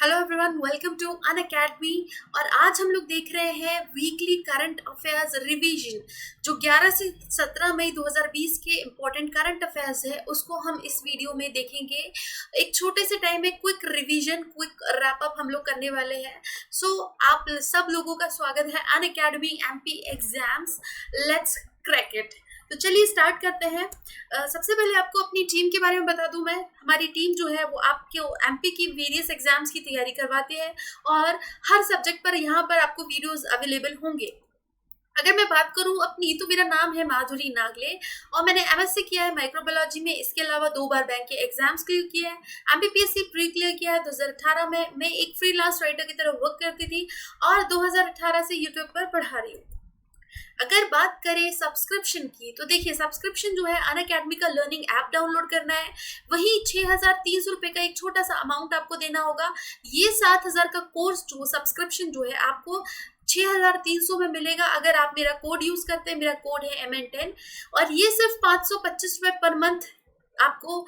Hello everyone, welcome to Unacademy. और आज हम लोग देख रहे हैं वीकली करंट अफेयर्स रिवीजन। जो 11 से 17 मई 2020 के इम्पोर्टेंट करंट अफेयर्स है उसको हम इस वीडियो में देखेंगे। एक छोटे से टाइम में quick revision, quick wrap up हम लोग करने वाले हैं। सो आप सब लोगों का स्वागत है Unacademy MP exams. Let's crack it. तो चलिए स्टार्ट करते हैं। सबसे पहले आपको अपनी टीम के बारे में बता दूं मैं। हमारी टीम जो है वो आपको एमपी की वेरियस एग्जाम्स की तैयारी करवाती है और हर सब्जेक्ट पर यहाँ पर आपको वीडियोस अवेलेबल होंगे। अगर मैं बात करूं अपनी, तो मेरा नाम है माधुरी नागले और मैंने एमएससी किया है माइक्रोबायोलॉजी में। इसके अलावा 2 बार बैंक के एग्जाम्स क्लियर किया है, एमपीपीएससी प्री क्लियर किया है। 2018 में मैं एक फ्रीलांस राइटर की तरह वर्क करती थी और 2018 से यूट्यूब पर पढ़ा रही हूँ। अगर बात करें सब्सक्रिप्शन की, तो देखिए सब्सक्रिप्शन जो है अन अकेडमी का लर्निंग ऐप डाउनलोड करना है, वही 6,300 रुपए का एक छोटा सा अमाउंट आपको देना होगा। ये 7,000 का कोर्स जो सब्सक्रिप्शन जो है आपको 6,300 में मिलेगा अगर आप मेरा कोड यूज करते हैं। मेरा कोड है MN10 और ये सिर्फ 525 रुपए पर मंथ आपको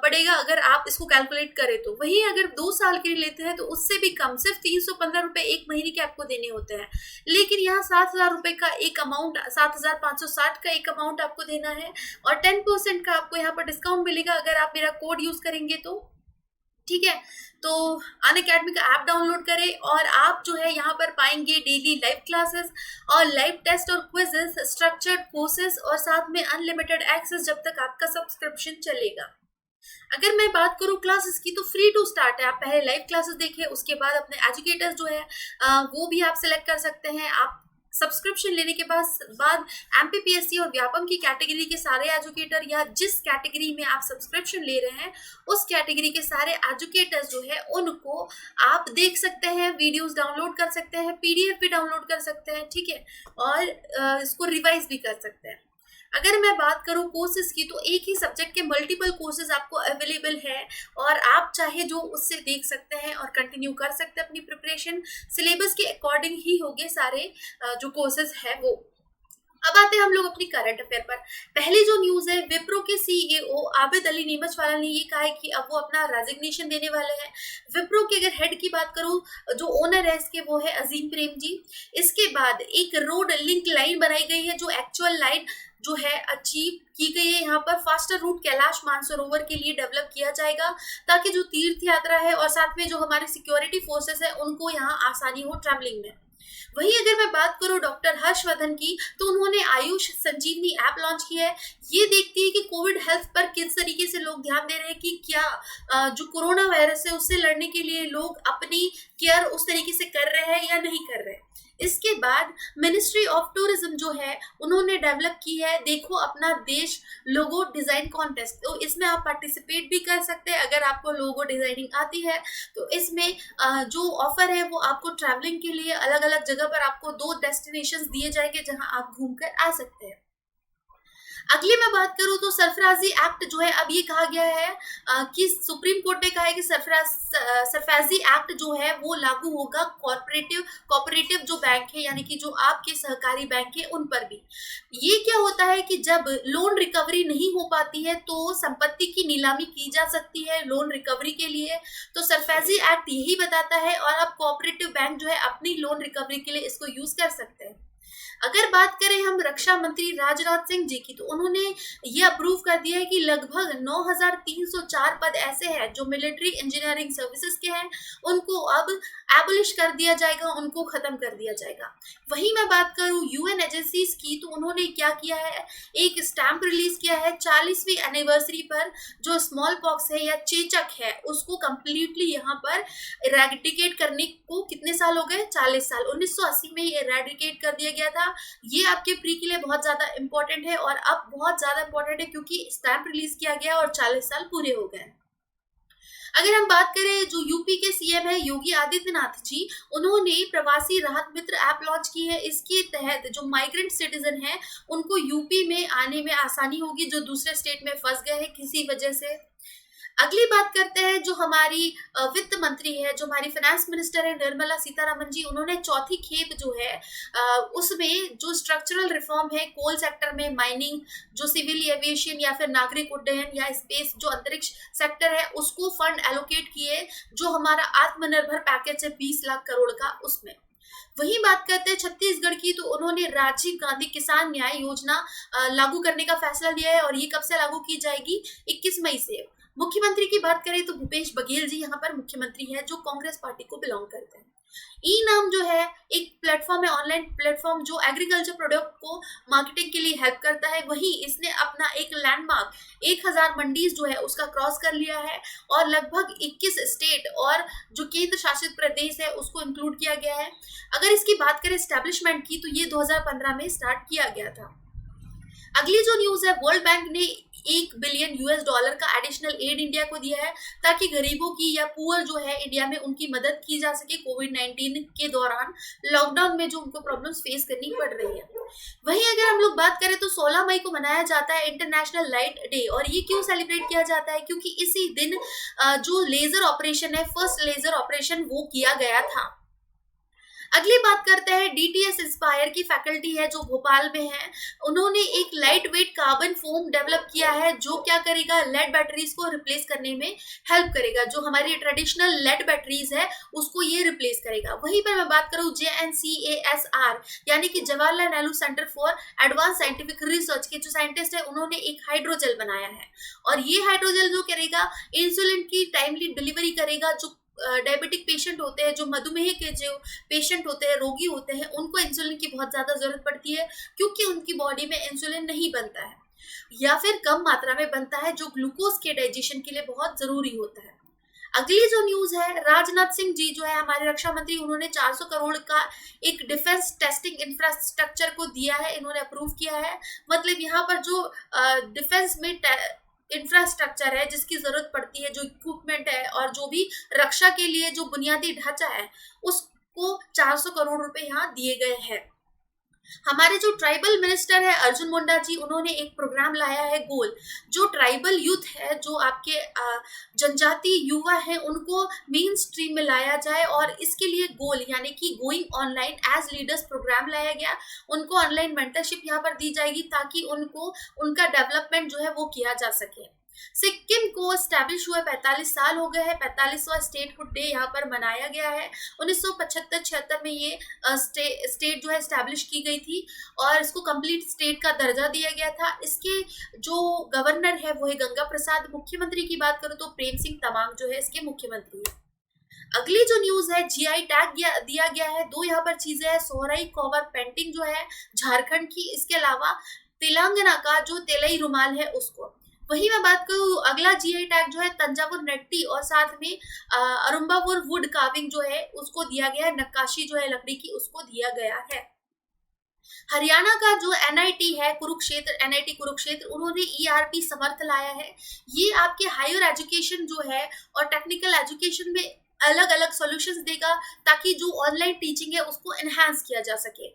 पड़ेगा अगर आप इसको कैलकुलेट करें तो। वहीं अगर 2 साल के लिए लेते हैं तो उससे भी कम, सिर्फ 315 रुपए एक महीने के आपको देने होते हैं। लेकिन यहाँ 7,000 रुपए का एक अमाउंट, 7,560 का एक अमाउंट आपको देना है और 10% का आपको यहाँ पर डिस्काउंट मिलेगा अगर आप मेरा कोड यूज करेंगे तो। ठीक है, तो अन अकेडमी का ऐप डाउनलोड करें और आप जो है यहाँ पर पाएंगे डेली लाइव क्लासेस और लाइव टेस्ट और क्विजेस, स्ट्रक्चर्ड कोर्सेज और साथ में अनलिमिटेड एक्सेस जब तक आपका सब्सक्रिप्शन चलेगा। अगर मैं बात करूँ क्लासेस की, तो फ्री टू स्टार्ट है। आप पहले लाइव क्लासेस देखें, उसके बाद अपने एजुकेटर्स जो है वो भी आप सिलेक्ट कर सकते हैं। आप सब्सक्रिप्शन लेने के बाद एमपीपीएससी और व्यापम की कैटेगरी के सारे एजुकेटर या जिस कैटेगरी में आप सब्सक्रिप्शन ले रहे हैं उस कैटेगरी के सारे एजुकेटर्स जो है उनको आप देख सकते हैं, वीडियोस डाउनलोड कर सकते हैं, पीडीएफ भी डाउनलोड कर सकते हैं। ठीक है, और इसको रिवाइज भी कर सकते हैं। अगर मैं बात करूं कोर्सेज की, तो एक ही सब्जेक्ट के मल्टीपल कोर्सेज आपको अवेलेबल है और आप चाहे जो उससे देख सकते हैं और कंटिन्यू कर सकते हैं अपनी प्रिपरेशन। सिलेबस के अकॉर्डिंग ही होंगे सारे जो कोर्सेज है वो। अब आते हैं हम लोग अपनी करंट अफेयर पर। पहली जो न्यूज है, विप्रो के सीईओ आबिद अली नीमचवाला ने ये कहा है कि अब वो अपना रेजिग्नेशन देने वाले हैं। विप्रो के अगर हेड की बात करूं, जो ओनर है इसके, वो है अजीम प्रेम जी। इसके बाद एक रोड लिंक लाइन बनाई गई है, जो एक्चुअल लाइन जो है अचीव की गई है। यहाँ पर फास्टर रूट कैलाश मानसरोवर के लिए डेवलप किया जाएगा ताकि जो तीर्थ यात्रा है और साथ में जो हमारे सिक्योरिटी फोर्सेस है उनको यहाँ आसानी हो ट्रैवलिंग में। वहीं अगर मैं बात करूं डॉक्टर हर्षवर्धन की, तो उन्होंने आयुष संजीवनी ऐप लॉन्च की है। ये देखती है कि कोविड हेल्थ पर किस तरीके से लोग ध्यान दे रहे हैं, कि क्या जो कोरोना वायरस है उससे लड़ने के लिए लोग अपनी केयर उस तरीके से कर रहे हैं या नहीं कर रहे। इसके बाद मिनिस्ट्री ऑफ टूरिज्म जो है उन्होंने डेवलप की है देखो अपना देश लोगो डिजाइन कॉन्टेस्ट। तो इसमें आप पार्टिसिपेट भी कर सकते हैं अगर आपको लोगो डिजाइनिंग आती है। तो इसमें जो ऑफर है वो आपको ट्रैवलिंग के लिए अलग अलग जगह पर आपको 2 डेस्टिनेशंस दिए जाएंगे जहां आप घूमकर आ सकते हैं। अगली मैं बात करूं तो सरफराजी एक्ट जो है, अब ये कहा गया है कि सुप्रीम कोर्ट ने कहा है कि सरफराजी एक्ट जो है वो लागू होगा कॉपरेटिव जो बैंक है, यानी कि जो आपके सहकारी बैंक है उन पर भी। ये क्या होता है कि जब लोन रिकवरी नहीं हो पाती है तो संपत्ति की नीलामी की जा सकती है लोन रिकवरी के लिए। तो सरफराजी एक्ट यही बताता है और अब कोऑपरेटिव बैंक जो है अपनी लोन रिकवरी के लिए इसको यूज कर सकते हैं। अगर बात करें हम रक्षा मंत्री राजनाथ सिंह जी की, तो उन्होंने ये अप्रूव कर दिया है कि लगभग 9,304 पद ऐसे हैं जो मिलिट्री इंजीनियरिंग सर्विसेज के हैं, उनको अब एबलिश कर दिया जाएगा, उनको खत्म कर दिया जाएगा। वहीं मैं बात करूं यूएन एजेंसीज की, तो उन्होंने क्या किया है, एक स्टैंप रिलीज किया है 40वीं एनिवर्सरी पर। जो स्मॉल पॉक्स है या चेचक है उसको कंप्लीटली यहाँ पर इरेडिकेट करने को कितने साल हो गए, 40 साल। 1980 में ये इरेडिकेट कर दिया गया था। ये आपके प्री के लिए बहुत ज्यादा इंपॉर्टेंट है और अब बहुत ज्यादा इंपॉर्टेंट है क्योंकि स्टैंप रिलीज किया गया और 40 साल पूरे हो गए। अगर हम बात करें जो यूपी के सीएम है योगी आदित्यनाथ जी, उन्होंने प्रवासी राहत मित्र ऐप लॉन्च की है। इसके तहत जो माइग्रेंट सिटीजन है उनको यूपी में आने में आसानी होगी जो दूसरे स्टेट में फंस गए हैं किसी वजह से। अगली बात करते हैं जो हमारी वित्त मंत्री है, जो हमारी फाइनेंस मिनिस्टर है निर्मला सीतारमन जी, उन्होंने चौथी खेप जो है उसमें जो स्ट्रक्चरल रिफॉर्म है कोल सेक्टर में, माइनिंग, जो सिविल एविएशन या फिर नागरिक उड्डयन या स्पेस जो अंतरिक्ष सेक्टर है, उसको फंड एलोकेट किए, जो हमारा आत्मनिर्भर पैकेज है 20 लाख करोड़ का, उसमें। वही बात करते हैं छत्तीसगढ़ की, तो उन्होंने राजीव गांधी किसान न्याय योजना लागू करने का फैसला लिया है, और ये कब से लागू की जाएगी? 21 मई से। मुख्यमंत्री की बात करें तो भूपेश बघेल जी यहाँ पर मुख्यमंत्री है, जो कांग्रेस पार्टी को बिलोंग करते हैं। ई नाम जो है एक प्लेटफॉर्म है, ऑनलाइन प्लेटफॉर्म, जो एग्रीकल्चर प्रोडक्ट को मार्केटिंग के लिए हेल्प करता है। वही इसने अपना एक लैंडमार्क 1000 मंडीज जो है उसका क्रॉस कर लिया है, और लगभग 21 स्टेट और जो केंद्र शासित प्रदेश है उसको इंक्लूड किया गया है। अगर इसकी बात करें एस्टेब्लिशमेंट की, तो ये 2015 में स्टार्ट किया गया था। अगली जो न्यूज है, वर्ल्ड बैंक ने $1 बिलियन का एडिशनल एड इंडिया को दिया है, ताकि गरीबों की या पुअर जो है इंडिया में उनकी मदद की जा सके कोविड-19 के दौरान, लॉकडाउन में जो उनको प्रॉब्लम्स फेस करनी पड़ रही है। वहीं अगर हम लोग बात करें तो 16 मई को मनाया जाता है इंटरनेशनल लाइट डे, और ये क्यों सेलिब्रेट किया जाता है? क्योंकि इसी दिन जो लेजर ऑपरेशन है, फर्स्ट लेजर ऑपरेशन वो किया गया था। अगली बात करते हैं डीटीएस इंस्पायर की फैकल्टी है जो भोपाल में है, उन्होंने एक light weight carbon foam develop किया है, जो क्या करेगा, लेड बैटरीज को रिप्लेस करने में हेल्प करेगा। जो हमारी ट्रेडिशनल लेड बैटरीज है उसको ये रिप्लेस करेगा। वहीं पर मैं बात करूं JNCASR यानी कि Jawaharlal Nehru centre for advance scientific research के जो साइंटिस्ट है, उन्होंने एक हाइड्रोजेल बनाया है, और ये हाइड्रोजेल जो करेगा इंसुलिन की टाइमली डिलीवरी करेगा। जो डायबिटिक पेशेंट होते हैं, जो मधुमेह के जो पेशेंट होते हैं, रोगी होते हैं, उनको इंसुलिन की बहुत ज्यादा जरूरत पड़ती है, क्योंकि उनकी बॉडी में इंसुलिन नहीं बनता है या फिर कम मात्रा में बनता है, जो ग्लूकोज के डाइजेशन के लिए बहुत जरूरी होता है। अगली जो न्यूज है, राजनाथ सिंह जी जो है हमारे रक्षा मंत्री, उन्होंने 400 करोड़ का एक डिफेंस टेस्टिंग इंफ्रास्ट्रक्चर को दिया है, इन्होंने अप्रूव किया है। मतलब यहाँ पर जो डिफेंस में इंफ्रास्ट्रक्चर है जिसकी जरूरत पड़ती है, जो इक्विपमेंट है और जो भी रक्षा के लिए जो बुनियादी ढांचा है, उसको 400 करोड़ रुपए यहाँ दिए गए हैं। हमारे जो ट्राइबल मिनिस्टर है अर्जुन मुंडा जी, उन्होंने एक प्रोग्राम लाया है गोल, जो ट्राइबल यूथ है, जो आपके जनजाति युवा है, उनको मेन स्ट्रीम में लाया जाए, और इसके लिए गोल यानी कि going online as leaders program लाया गया। उनको ऑनलाइन मेंटरशिप यहाँ पर दी जाएगी, ताकि उनको उनका डेवलपमेंट जो है वो किया जा सके। सिक्किम को स्टैब्लिश हुए 45 साल हो गए हैं, 45वां स्टेटहुड डे यहाँ पर मनाया गया है। 1975-76 में ये स्टेट जो है स्टैब्लिश की गई थी, और इसको कंप्लीट स्टेट का दर्जा दिया गया था। इसके जो गवर्नर है वो है गंगा प्रसाद। मुख्यमंत्री की बात करूँ तो प्रेम सिंह तमांग जो है इसके मुख्यमंत्री है। अगली जो न्यूज है, जीआई टैग दिया गया है। दो यहाँ पर चीजें हैं, सोहराई कवर पेंटिंग जो है झारखंड की, इसके अलावा तेलंगाना का जो तेलई रुमाल है उसको। वही मैं बात करूँ, अगला जीआई टैग जो है तंजावुर नट्टी, और साथ में अरुम्बापुर वुड कार्विंग जो है उसको दिया गया है, नक्काशी जो है लकड़ी की उसको दिया गया है। हरियाणा का जो एनआईटी है कुरुक्षेत्र, एनआईटी कुरुक्षेत्र, उन्होंने ईआरपी समर्थ लाया है। ये आपके हायर एजुकेशन जो है और टेक्निकल एजुकेशन में अलग अलग सॉल्यूशंस देगा, ताकि जो ऑनलाइन टीचिंग है उसको एनहांस किया जा सके।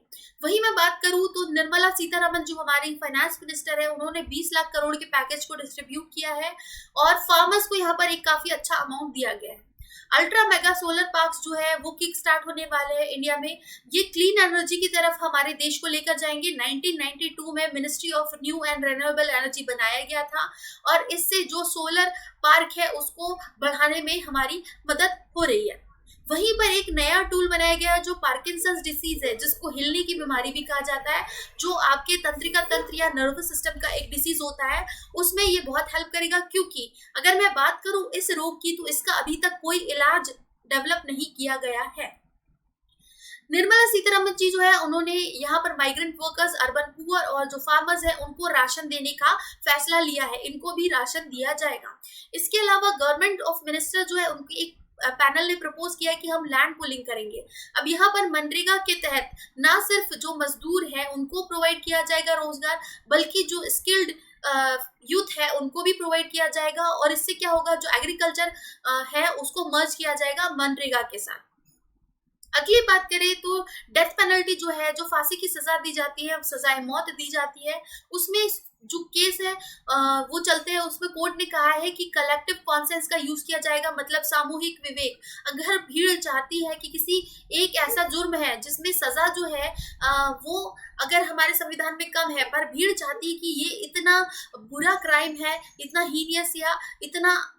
वही मैं बात करूं तो निर्मला सीतारमन जो हमारी फाइनेंस मिनिस्टर है, उन्होंने 20 लाख करोड़ के पैकेज को डिस्ट्रीब्यूट किया है, और फार्मर्स को यहाँ पर एक काफी अच्छा अमाउंट दिया गया है। अल्ट्रा मेगा सोलर पार्क्स जो है वो किक स्टार्ट होने वाले हैं इंडिया में। ये क्लीन एनर्जी की तरफ हमारे देश को लेकर जाएंगे। 1992 में ministry of new and renewable energy बनाया गया था, और इससे जो सोलर पार्क है उसको बढ़ाने में हमारी मदद हो रही है। वहीं पर एक नया टूल बनाया गया है जो पार्किंसंस डिसीज है, जिसको हिलने की बीमारी भी कहा जाता है, जो आपके तंत्रिका तंत्र या नर्वस सिस्टम का एक डिसीज होता है, उसमें ये बहुत हेल्प करेगा। क्योंकि अगर मैं बात करूं इस रोग की, तो इसका अभी तक कोई इलाज डेवलप नहीं किया गया है। निर्मला सीतारमन जी जो है उन्होंने यहाँ पर माइग्रेंट वर्कर्स, अर्बन पुअर और जो फार्मर्स है उनको राशन देने का फैसला लिया है, इनको भी राशन दिया जाएगा। इसके अलावा गवर्नमेंट ऑफ मिनिस्टर जो है उनकी एक पैनल ने प्रपोज किया कि हम लैंड पुलिंग करेंगे। अब यहाँ पर मनरेगा के तहत ना सिर्फ जो मजदूर है उनको प्रोवाइड किया जाएगा रोजगार, बल्कि जो स्किल्ड यूथ है उनको भी प्रोवाइड किया जाएगा, और इससे क्या होगा, जो एग्रीकल्चर है उसको मर्ज किया जाएगा मनरेगा के साथ। अगली बात करें तो डेथ पेनल्टी जो है, जो फांसी की सजा दी जाती है, सजाए मौत दी जाती है, उसमें जो केस है वो चलते हैं, उसमें कोर्ट ने कहा है कि कलेक्टिव कॉन्सेंस का यूज किया जाएगा, मतलब सामूहिक विवेक। अगर भीड़ चाहती है कि किसी एक ऐसा जुर्म है जिसमें सजा जो है वो अगर हमारे संविधान में कम है, पर भीड़ चाहती है कि ये इतना बुरा क्राइम है, इतना हीनियस या इतना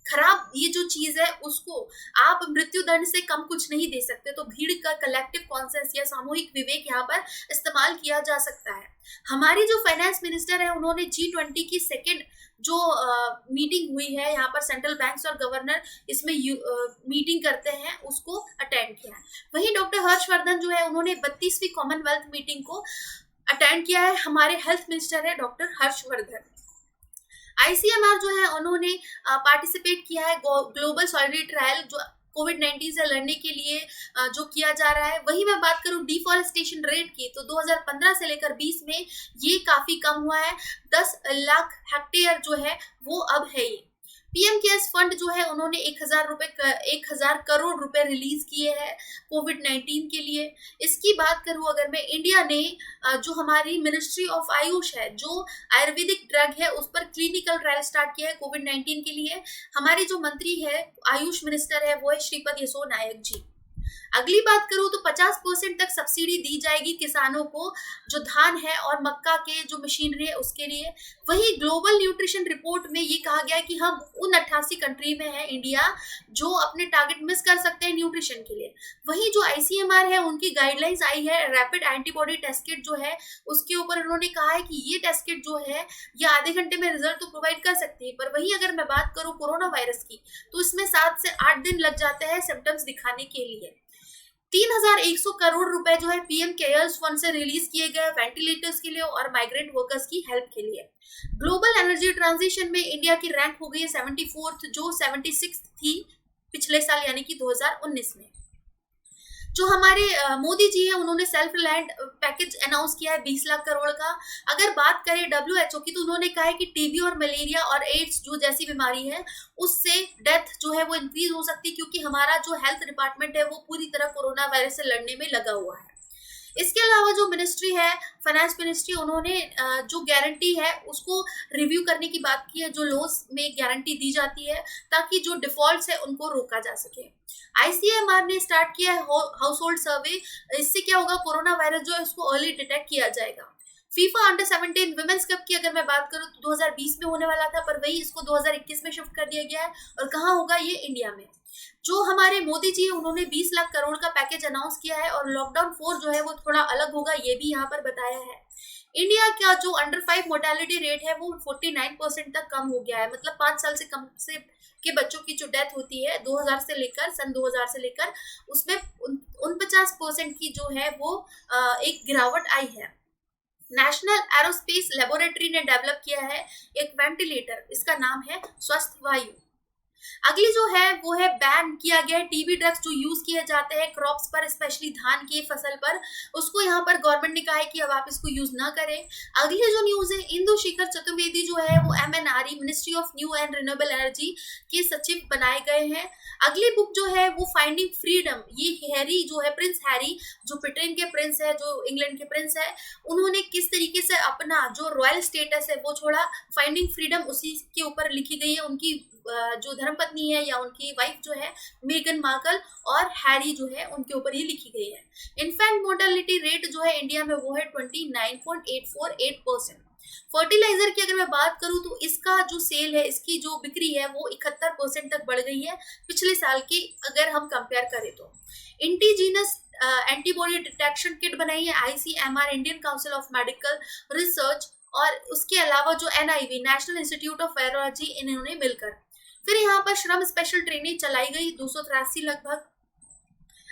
खराब ये जो चीज है, उसको आप मृत्यु दंड से कम कुछ नहीं दे सकते, तो भीड़ का कलेक्टिव कॉन्सेंस या सामूहिक विवेक यहाँ पर इस्तेमाल किया जा सकता है। हमारी जो फाइनेंस मिनिस्टर है उन्होंने G20 की सेकेंड जो मीटिंग हुई है यहाँ पर, सेंट्रल बैंक्स और गवर्नर इसमें मीटिंग करते हैं, उसको अटेंड किया है। वहीं डॉक्टर हर्षवर्धन जो है उन्होंने 32वीं कॉमनवेल्थ मीटिंग को अटेंड किया है। हमारे हेल्थ मिनिस्टर है डॉक्टर हर्षवर्धन। ICMR जो है उन्होंने पार्टिसिपेट किया है ग्लोबल सॉलिडरिटी ट्रायल जो कोविड-19 से लड़ने के लिए जो किया जा रहा है। वहीं मैं बात करूं डिफॉरेस्टेशन रेट की, तो 2015 से लेकर 20 में ये काफी कम हुआ है। 10 लाख हेक्टेयर जो है वो अब है। ये पीएम केयर्स फंड जो है उन्होंने 1000 करोड़ रुपए रिलीज किए हैं कोविड-19 के लिए। इसकी बात करूं अगर मैं, इंडिया ने जो हमारी मिनिस्ट्री ऑफ आयुष है, जो आयुर्वेदिक ड्रग है, उस पर क्लिनिकल ट्रायल स्टार्ट किया है कोविड-19 के लिए। हमारे जो मंत्री है आयुष मिनिस्टर है वो है श्रीपद यसो नायक जी। अगली बात करूं तो 50% तक सब्सिडी दी जाएगी किसानों को, जो धान है और मक्का के जो मशीनरी है उसके लिए। वहीं ग्लोबल न्यूट्रिशन रिपोर्ट में ये कहा गया है कि हम उन 88 कंट्री में है इंडिया जो अपने टारगेट मिस कर सकते हैं न्यूट्रिशन के लिए। वहीं जो ICMR है उनकी गाइडलाइंस आई है रैपिड एंटीबॉडी टेस्ट किट जो है उसके ऊपर उन्होंने कहा है कि ये टेस्ट किट जो है ये आधे घंटे में रिजल्ट तो प्रोवाइड कर सकती है, पर वहीं अगर मैं बात करूं कोरोना वायरस की, तो इसमें 7 से 8 दिन लग जाते हैं सिम्टम्स दिखाने के लिए। 3100 करोड़ रुपए जो है पीएम केयर्स फंड से रिलीज किए गए वेंटिलेटर्स के लिए और माइग्रेंट वर्कर्स की हेल्प के लिए। ग्लोबल एनर्जी ट्रांजिशन में इंडिया की रैंक हो गई है 74th, जो 76 थी पिछले साल यानी कि 2019 में। जो हमारे मोदी जी है उन्होंने सेल्फ रिलायंट पैकेज अनाउंस किया है 20 लाख करोड़ का। अगर बात करें WHO की, तो उन्होंने कहा है कि टीबी और मलेरिया और एड्स जो जैसी बीमारी है उससे डेथ जो है वो इंक्रीज हो सकती है, क्योंकि हमारा जो हेल्थ डिपार्टमेंट है वो पूरी तरह कोरोना वायरस से लड़ने में लगा हुआ है। इसके अलावा जो मिनिस्ट्री है फाइनेंस मिनिस्ट्री, उन्होंने जो गारंटी है उसको रिव्यू करने की बात की है, जो लोन्स में गारंटी दी जाती है ताकि जो डिफॉल्ट्स है उनको रोका जा सके। ICMR ने स्टार्ट किया है हाउस होल्ड सर्वे। इससे क्या होगा, कोरोना वायरस जो है उसको अर्ली डिटेक्ट किया जाएगा। फीफा अंडर 17 वुमेन्स कप की अगर मैं बात करूं तो 2020 में होने वाला था, पर वही इसको 2021 में शिफ्ट कर दिया गया है। और कहाँ होगा ये, इंडिया में। जो हमारे मोदी जी उन्होंने 20 लाख करोड़ का पैकेज अनाउंस किया है, और लॉकडाउन 4 जो है वो थोड़ा अलग होगा, ये भी यहाँ पर बताया है। इंडिया का जो अंडर 5 मोर्टेलिटी रेट है वो 49% तक कम हो गया है, मतलब 5 साल से कम से के बच्चों की जो डेथ होती है 2000 से लेकर सन 2000 से लेकर, उसमें 49% की जो है वो एक गिरावट आई है। नेशनल एरोस्पेस लेबोरेटरी ने डेवलप किया है एक वेंटिलेटर, इसका नाम है स्वस्थ वायु। अगली जो है वो है बैन किया गया है टीबी ड्रग्स जो यूज किए जाते हैं क्रॉप्स पर, स्पेशली धान की फसल पर, उसको यहाँ पर गवर्नमेंट ने कहा है कि अब आप इसको यूज ना करें। अगली जो न्यूज है, इंदु शेखर चतुर्वेदी जो है वो MNRE ministry of new and renewable energy के सचिव बनाए गए हैं। अगली बुक जो है वो फाइंडिंग फ्रीडम, ये हैरी जो है, प्रिंस हैरी जो ब्रिटेन के प्रिंस है, जो इंग्लैंड के प्रिंस है, उन्होंने किस तरीके से अपना जो रॉयल स्टेटस है वो छोड़ा, फाइंडिंग फ्रीडम उसी के ऊपर लिखी गई है। उनकी जो धर्मपत्नी है या उनकी वाइफ जो है मेगन मार्कल और हैरी जो है उनके ऊपर ये लिखी गई है। इन्फेंट मोर्टेलिटी रेट जो है इंडिया में वो है 29.848%। फर्टिलाइजर की अगर मैं बात करूं तो इसका जो सेल है, इसकी जो बिक्री है वो 71% तक बढ़ गई है पिछले साल की अगर हम कंपेयर करें तो। इंडिजीनस एंटीबॉडी डिटेक्शन किट बनाई है ICMR, Indian council of medical research, और उसके अलावा जो NIV national institute of virology, इन्होंने मिलकर। फिर यहाँ पर श्रम स्पेशल ट्रेनिंग चलाई गई 283 लगभग।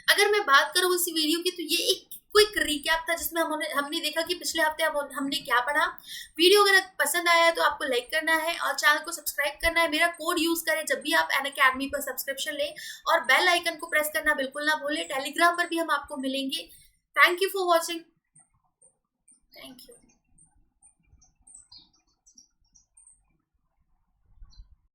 अगर मैं बात करूँ इस वीडियो की, तो ये एक क्विक रिकैप था जिसमें हमने देखा कि पिछले हफ्ते हमने क्या पढ़ा। वीडियो अगर पसंद आया है तो आपको लाइक करना है और चैनल को सब्सक्राइब करना है। मेरा कोड यूज करें जब भी आप अनअकैडमी पर सब्सक्रिप्शन लें, और बेल आइकन को प्रेस करना बिल्कुल ना भूलें। टेलीग्राम पर भी हम आपको मिलेंगे। Thank you for watching. Thank you.